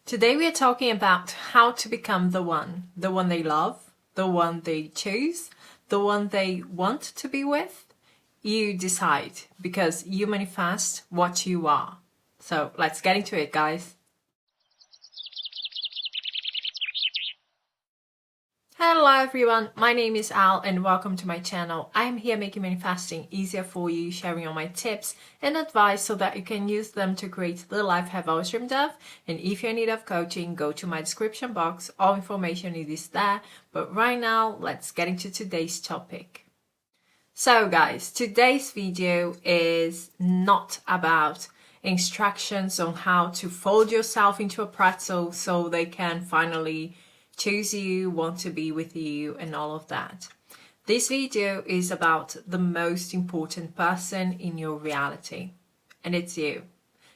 Today we are talking about how to become the one they love, the one they choose, the one they want to be with. You decide, because you manifest what you are. So let's get into it, guys. Hello everyone, my name is Al and welcome to my channel. I am here making manifesting easier for you, sharing all my tips and advice so that you can use them to create the life you have always dreamed of. And if you're in need of coaching, go to my description box, all information is there. But right now, let's get into today's topic. So guys, today's video is not about instructions on how to fold yourself into a pretzel so they can finally choose you, want to be with you, and all of that. This video is about the most important person in your reality, and it's you.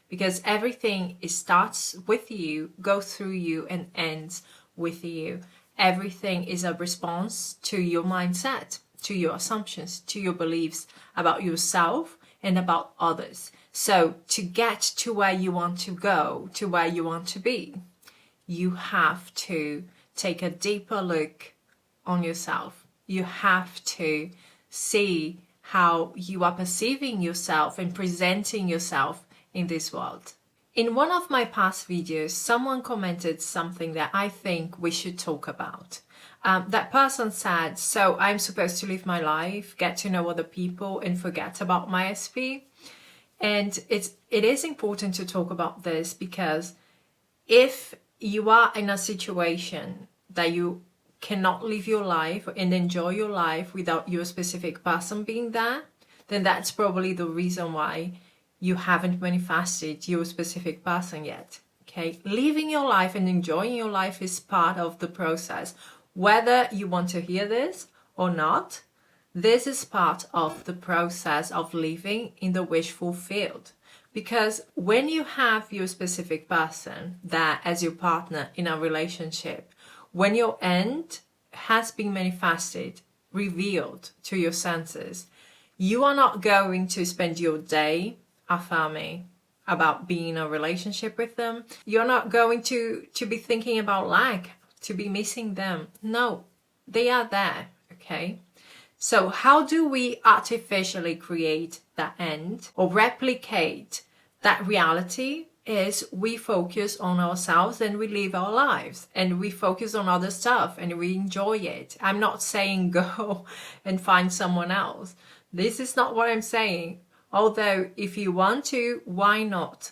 Because everything starts with you, goes through you, and ends with you. Everything is a response to your mindset, to your assumptions, to your beliefs about yourself and about others. So to get to where you want to go, to where you want to be, you have to take a deeper look on yourself. You have to see how you are perceiving yourself and presenting yourself in this world. In one of my past videos, someone commented something that I think we should talk about. That person said, so I'm supposed to live my life, get to know other people and forget about my SP. And it is important to talk about this because if you are in a situation that you cannot live your life and enjoy your life without your specific person being there, then that's probably the reason why you haven't manifested your specific person yet. Okay, living your life and enjoying your life is part of the process. Whether you want to hear this or not, this is part of the process of living in the wish fulfilled. Because when you have your specific person there as your partner in a relationship, when your end has been manifested, revealed to your senses, you are not going to spend your day affirming about being in a relationship with them. You're not going to be thinking about lack, to be missing them. No, they are there, okay? So how do we artificially create that end or replicate that reality? Is we focus on ourselves and we live our lives and we focus on other stuff and we enjoy it. I'm not saying go and find someone else. This is not what I'm saying. Although if you want to, why not?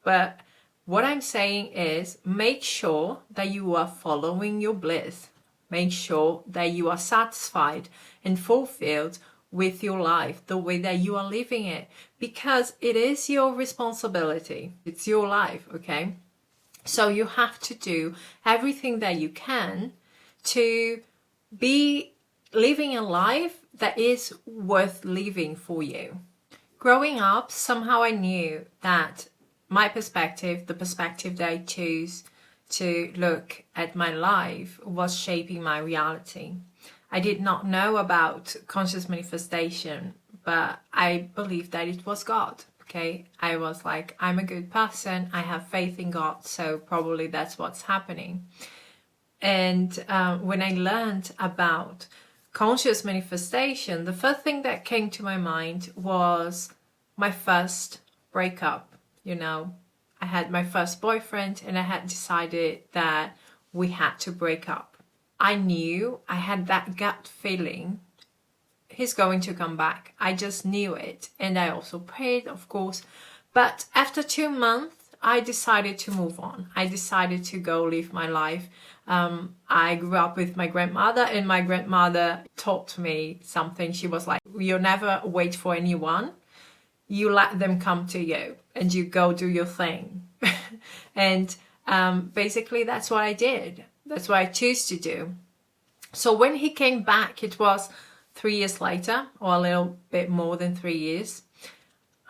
But what I'm saying is make sure that you are following your bliss. Make sure that you are satisfied and fulfilled with your life, the way that you are living it, because it is your responsibility. It's your life, okay? So you have to do everything that you can to be living a life that is worth living for you. Growing up, somehow I knew that my perspective, the perspective that I choose to look at my life, was shaping my reality. I did not know about conscious manifestation, but I believed that it was God, okay? I was like, I'm a good person, I have faith in God, so probably that's what's happening. And when I learned about conscious manifestation, the first thing that came to my mind was my first breakup, you know? I had my first boyfriend and I had decided that we had to break up. I knew, I had that gut feeling, he's going to come back. I just knew it. And I also prayed, of course. But after 2 months, I decided to move on. I decided to go live my life. I grew up with my grandmother and my grandmother taught me something. She was like, you never wait for anyone. You let them come to you and you go do your thing. And basically that's what I did. That's what I choose to do. So when he came back, it was 3 years later, or a little bit more than 3 years.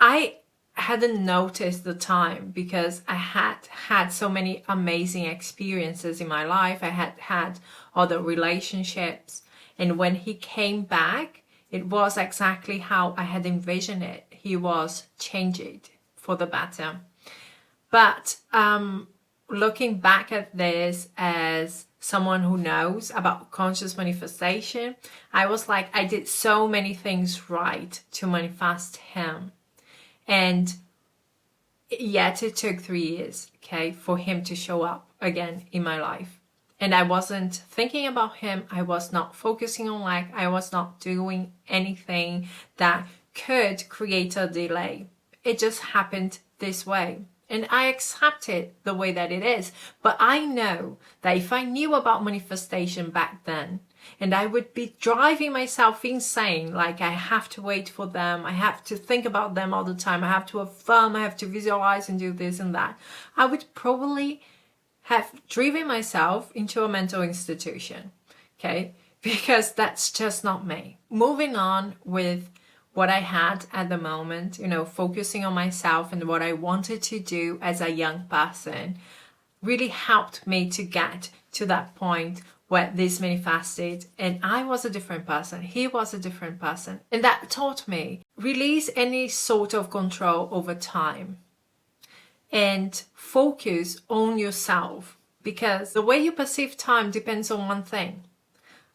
I hadn't noticed the time because I had so many amazing experiences in my life. I had other relationships. And when he came back, it was exactly how I had envisioned it. He was changed for the better. But looking back at this as someone who knows about conscious manifestation, I was like, I did so many things right to manifest him. And yet it took 3 years, okay, for him to show up again in my life. And I wasn't thinking about him. I was not focusing on life. I was not doing anything that could create a delay. It just happened this way. And I accept it the way that it is. But I know that if I knew about manifestation back then, and I would be driving myself insane, like I have to wait for them, I have to think about them all the time, I have to affirm, I have to visualize and do this and that, I would probably have driven myself into a mental institution, okay? Because that's just not me. Moving on with what I had at the moment, focusing on myself and what I wanted to do as a young person really helped me to get to that point where this manifested, and I was a different person. He was a different person. And that taught me, release any sort of control over time and focus on yourself, because the way you perceive time depends on one thing.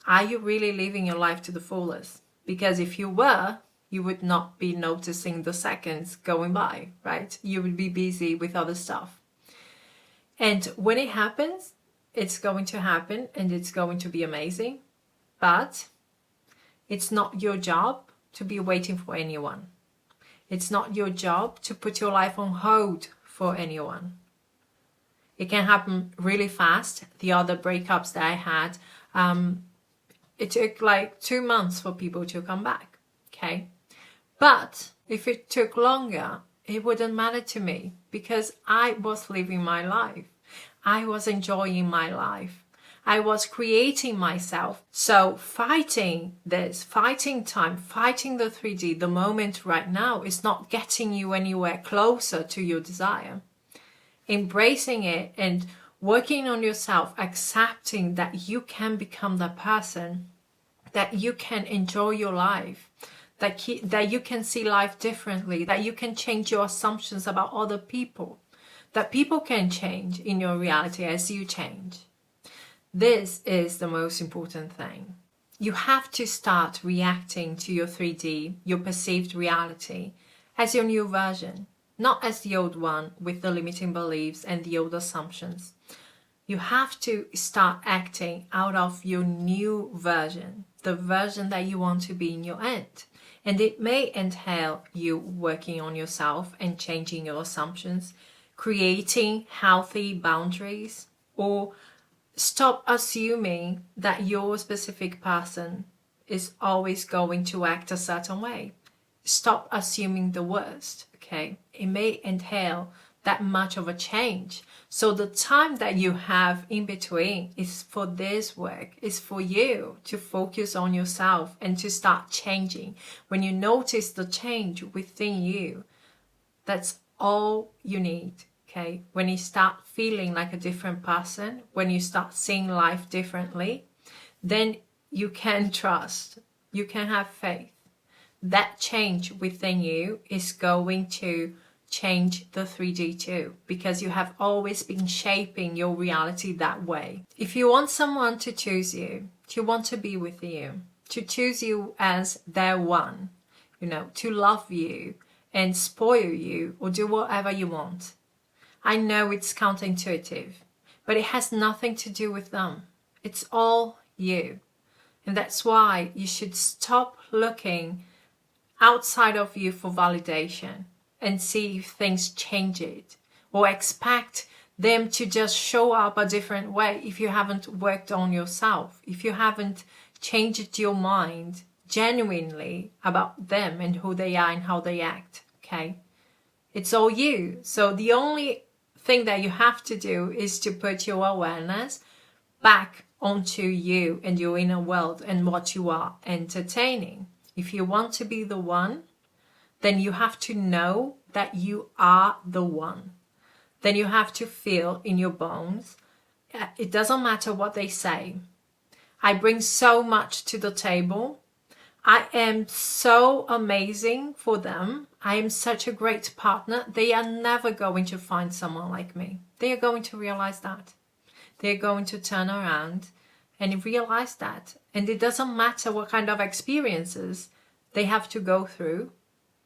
Are you really living your life to the fullest? Because if you were, you would not be noticing the seconds going by, right? You would be busy with other stuff. And when it happens, it's going to happen and it's going to be amazing. But it's not your job to be waiting for anyone. It's not your job to put your life on hold for anyone. It can happen really fast. The other breakups that I had, it took like 2 months for people to come back, okay? But if it took longer, it wouldn't matter to me because I was living my life. I was enjoying my life. I was creating myself. So fighting this, fighting time, fighting the 3D, the moment right now is not getting you anywhere closer to your desire. Embracing it and working on yourself, accepting that you can become that person, that you can enjoy your life, that you can see life differently, that you can change your assumptions about other people, that people can change in your reality as you change. This is the most important thing. You have to start reacting to your 3D, your perceived reality, as your new version, not as the old one with the limiting beliefs and the old assumptions. You have to start acting out of your new version, the version that you want to be in your end. And it may entail you working on yourself and changing your assumptions, creating healthy boundaries, or stop assuming that your specific person is always going to act a certain way. Stop assuming the worst, okay? It may entail that much of a change. So the time that you have in between is for this work, is for you to focus on yourself and to start changing. When you notice the change within you, that's all you need, okay? When you start feeling like a different person, when you start seeing life differently, then you can trust, you can have faith. That change within you is going to change the 3D too, because you have always been shaping your reality that way. If you want someone to choose you, to want to be with you, to choose you as their one, to love you and spoil you or do whatever you want, I know it's counterintuitive, but it has nothing to do with them. It's all you. And that's why you should stop looking outside of you for validation and see if things change it, or expect them to just show up a different way if you haven't worked on yourself, if you haven't changed your mind genuinely about them and who they are and how they act, okay? It's all you. So the only thing that you have to do is to put your awareness back onto you and your inner world and what you are entertaining. If you want to be the one, then you have to know that you are the one. Then you have to feel in your bones. It doesn't matter what they say. I bring so much to the table. I am so amazing for them. I am such a great partner. They are never going to find someone like me. They are going to realize that. They're going to turn around and realize that. And it doesn't matter what kind of experiences they have to go through,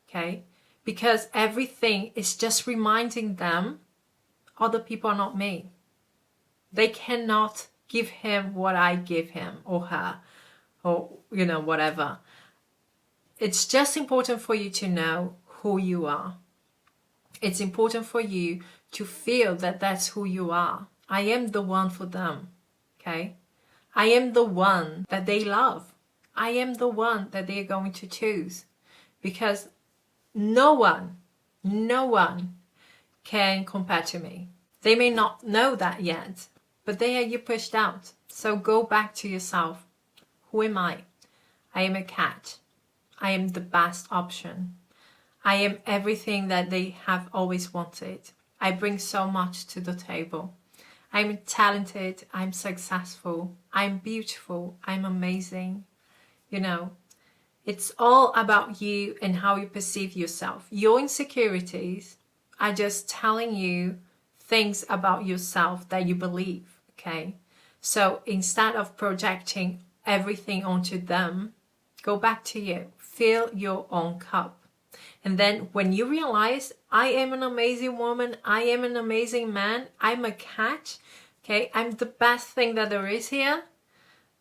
okay? Because everything is just reminding them other people are not me. They cannot give him what I give him or her, or, you know, whatever. It's just important for you to know who you are. It's important for you to feel that that's who you are. I am the one for them, okay? I am the one that they love. I am the one that they're going to choose, because no one can compare to me. They may not know that yet, but they are you pushed out. So go back to yourself. Who am I? I am a cat. I am the best option. I am everything that they have always wanted. I bring so much to the table. I'm talented. I'm successful. I'm beautiful. I'm amazing. You know, it's all about you and how you perceive yourself. Your insecurities are just telling you things about yourself that you believe, okay? So instead of projecting everything onto them, go back to you. Fill your own cup. And then when you realize, I am an amazing woman, I am an amazing man, I'm a cat, okay, I'm the best thing that there is here,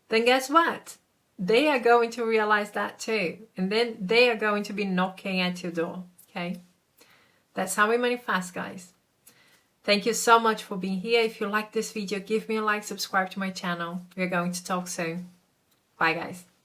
then guess what? They are going to realize that too. And then they are going to be knocking at your door, okay? That's how we manifest, guys. Thank you so much for being here. If you like this video, give me a like, subscribe to my channel. We're going to talk soon. Bye, guys.